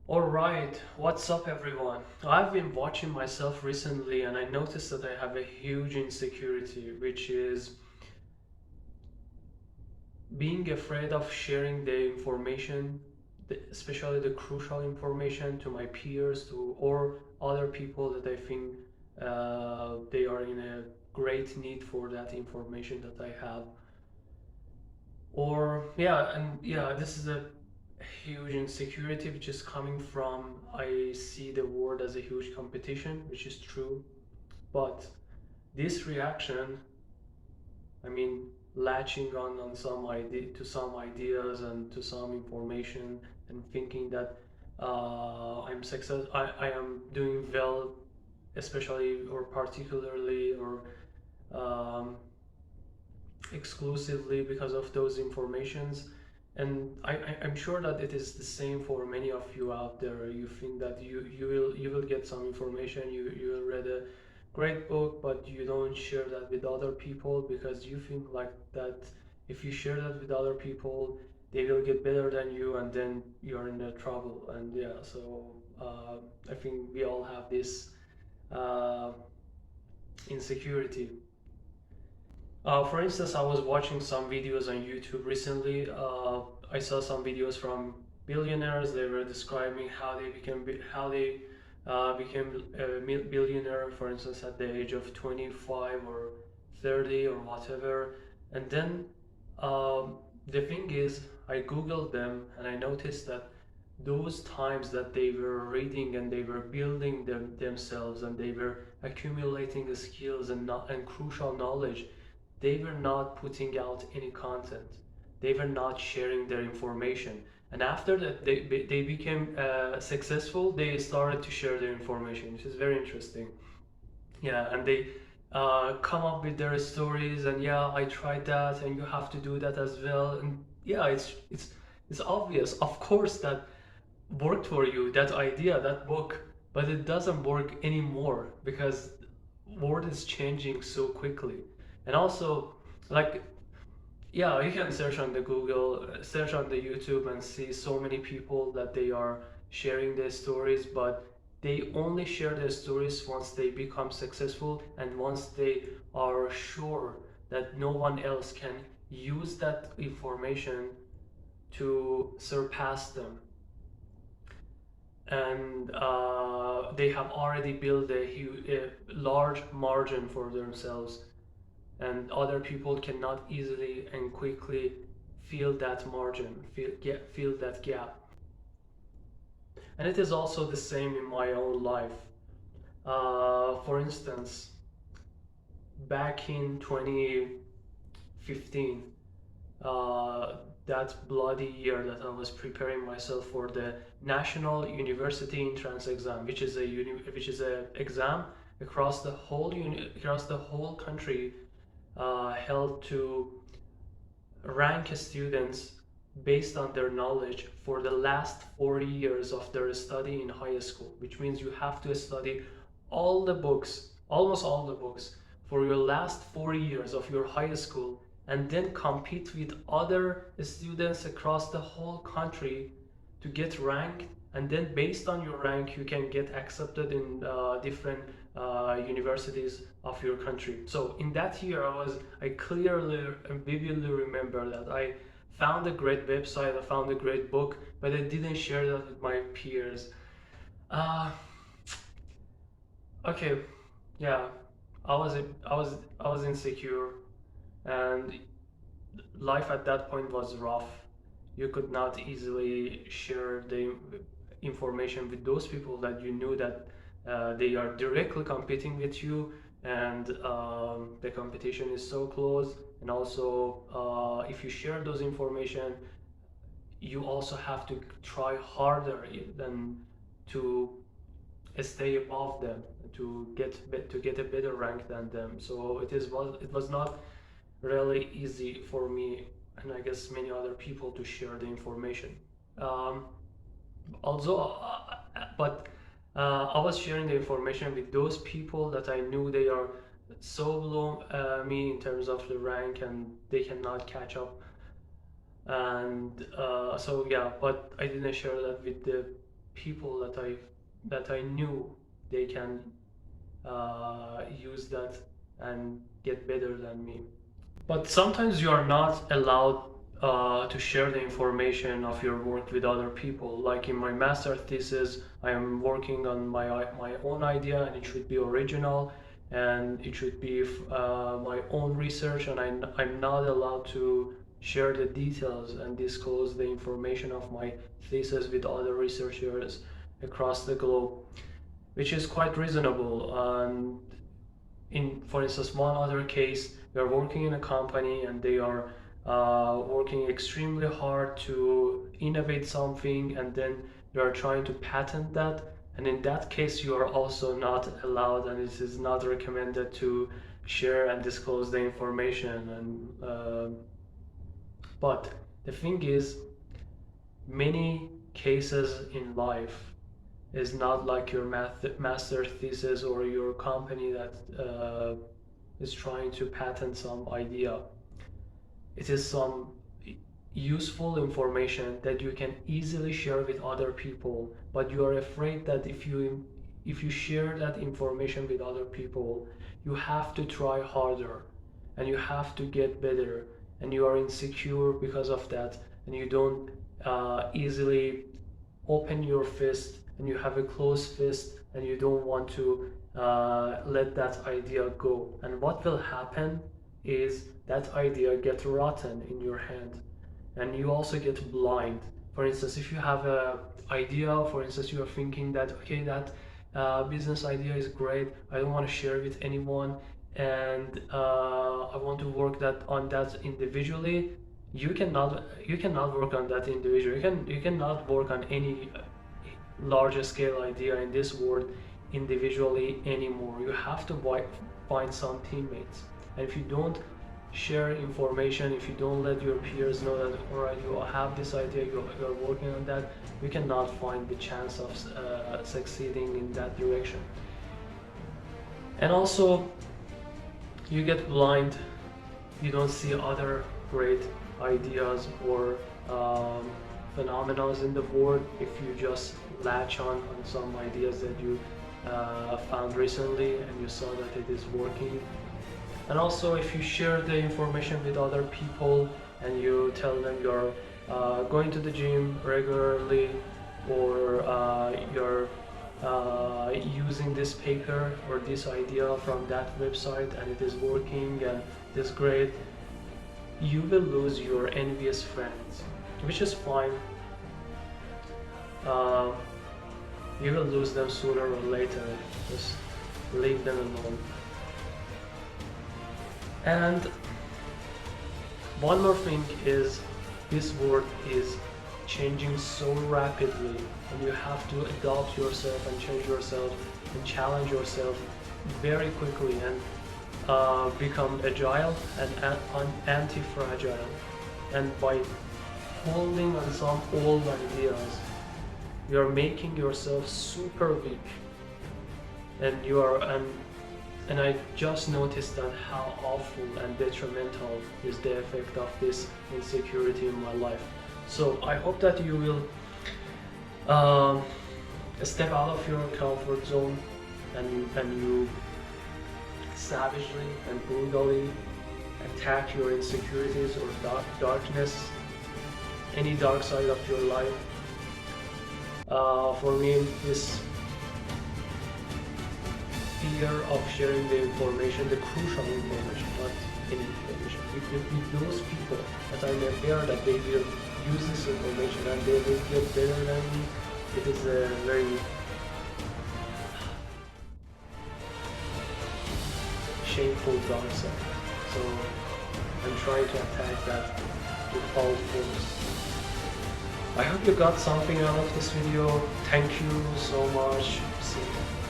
Alright, what's up everyone? I've been watching myself recently and I noticed that I have a huge insecurity, which is being afraid of sharing the information, especially the crucial information to my peers to or other people that I think they are in a great need for that information that I have. Or this is a huge insecurity which is coming from I see the world as a huge competition, which is true. But this reaction, I mean, latching on some idea to some ideas and to some information and thinking that I am doing well, especially or particularly or um, exclusively because of those informations. And I'm sure that it is the same for many of you out there. You think that you will get some information, you will read a great book, but you don't share that with other people because you think like that if you share that with other people, they will get better than you, and then you're in the trouble. And yeah, so I think we all have this uh, insecurity. For instance, I was watching some videos on YouTube recently. I saw some videos from billionaires. They were describing how they became a billionaire. For instance, at the age of 25 or 30 or whatever. And then the thing is, I googled them and I noticed that those times that they were reading and they were building themselves and they were accumulating the skills and crucial knowledge, they were not putting out any content. They were not sharing their information. And after that, they became successful. They started to share their information, which is very interesting. Yeah, and they come up with their stories. And yeah, I tried that, and you have to do that as well. And yeah, it's obvious, of course, that worked for you, that idea, that book, but it doesn't work anymore because world is changing so quickly. And also, like, yeah, you can search on the Google, search on the YouTube and see so many people that they are sharing their stories, but they only share their stories once they become successful and once they are sure that no one else can use that information to surpass them. And they have already built a large margin for themselves, and other people cannot easily and quickly fill that margin, fill that gap. And it is also the same in my own life. For instance, back in 2015, uh, that bloody year that I was preparing myself for the National University Entrance Exam, which is a exam across the across the whole country, held to rank students based on their knowledge for the last 40 years of their study in high school, which means you have to study all the books, almost all the books, for your last 40 years of your high school, and then compete with other students across the whole country to get ranked. And then based on your rank you can get accepted in different universities of your country. So in that year I clearly and vividly remember that I found a great website, I found a great book, but I didn't share that with my peers. uh, okay, yeah, I was insecure, and life at that point was rough. You could not easily share the information with those people that you knew that they are directly competing with you, and the competition is so close. And also, if you share those information, you also have to try harder than to stay above them, to get a better rank than them. So it was not really easy for me, and I guess many other people, to share the information. Um, also, but I was sharing the information with those people that I knew they are so below me in terms of the rank, and they cannot catch up. And so yeah, but I didn't share that with the people that I knew they can use that and get better than me. But sometimes you are not allowed to share the information of your work with other people. Like in my master thesis, I am working on my own idea, and it should be original, and it should be my own research, and I'm not allowed to share the details and disclose the information of my thesis with other researchers across the globe, which is quite reasonable. And in, for instance, one other case, we are working in a company and they are working extremely hard to innovate something, and then they are trying to patent that. And in that case, you are also not allowed, and it is not recommended to share and disclose the information. And but the thing is, many cases in life is not like your master thesis or your company that is trying to patent some idea. It is some useful information that you can easily share with other people, but you are afraid that if you share that information with other people, you have to try harder and you have to get better, and you are insecure because of that, and you don't easily open your fist, and you have a closed fist, and you don't want to let that idea go. And what will happen is that idea gets rotten in your hand, and you also get blind. For instance, if you have a idea, for instance, you are thinking that, okay, that business idea is great, I don't want to share it with anyone, and I want to work that on that individually. You cannot work on that individually. You cannot work on any larger scale idea in this world individually anymore. You have to find some teammates, and if you don't share information, if you don't let your peers know that, all right, you have this idea, you're working on that, you cannot find the chance of succeeding in that direction. And also, you get blind, you don't see other great ideas or phenomena in the world if you just latch on some ideas that you found recently and you saw that it is working. And also, if you share the information with other people and you tell them you're going to the gym regularly, or you're using this paper or this idea from that website and it is working and it is great, you will lose your envious friends, which is fine. You will lose them sooner or later. Just leave them alone. And one more thing is, this world is changing so rapidly, and you have to adapt yourself and change yourself and challenge yourself very quickly, and become agile and anti-fragile. And by holding on some old ideas, you're making yourself super weak, and you are and I just noticed that how awful and detrimental is the effect of this insecurity in my life. So I hope that you will step out of your comfort zone, and you savagely and brutally attack your insecurities or darkness, any dark side of your life. For me, this fear of sharing the information, the crucial information, not any information, with those people that I'm aware that they will use this information and they will get better than me, it is a very shameful dark side. So I'm trying to attack that with all force. I hope you got something out of this video. Thank you so much. See you.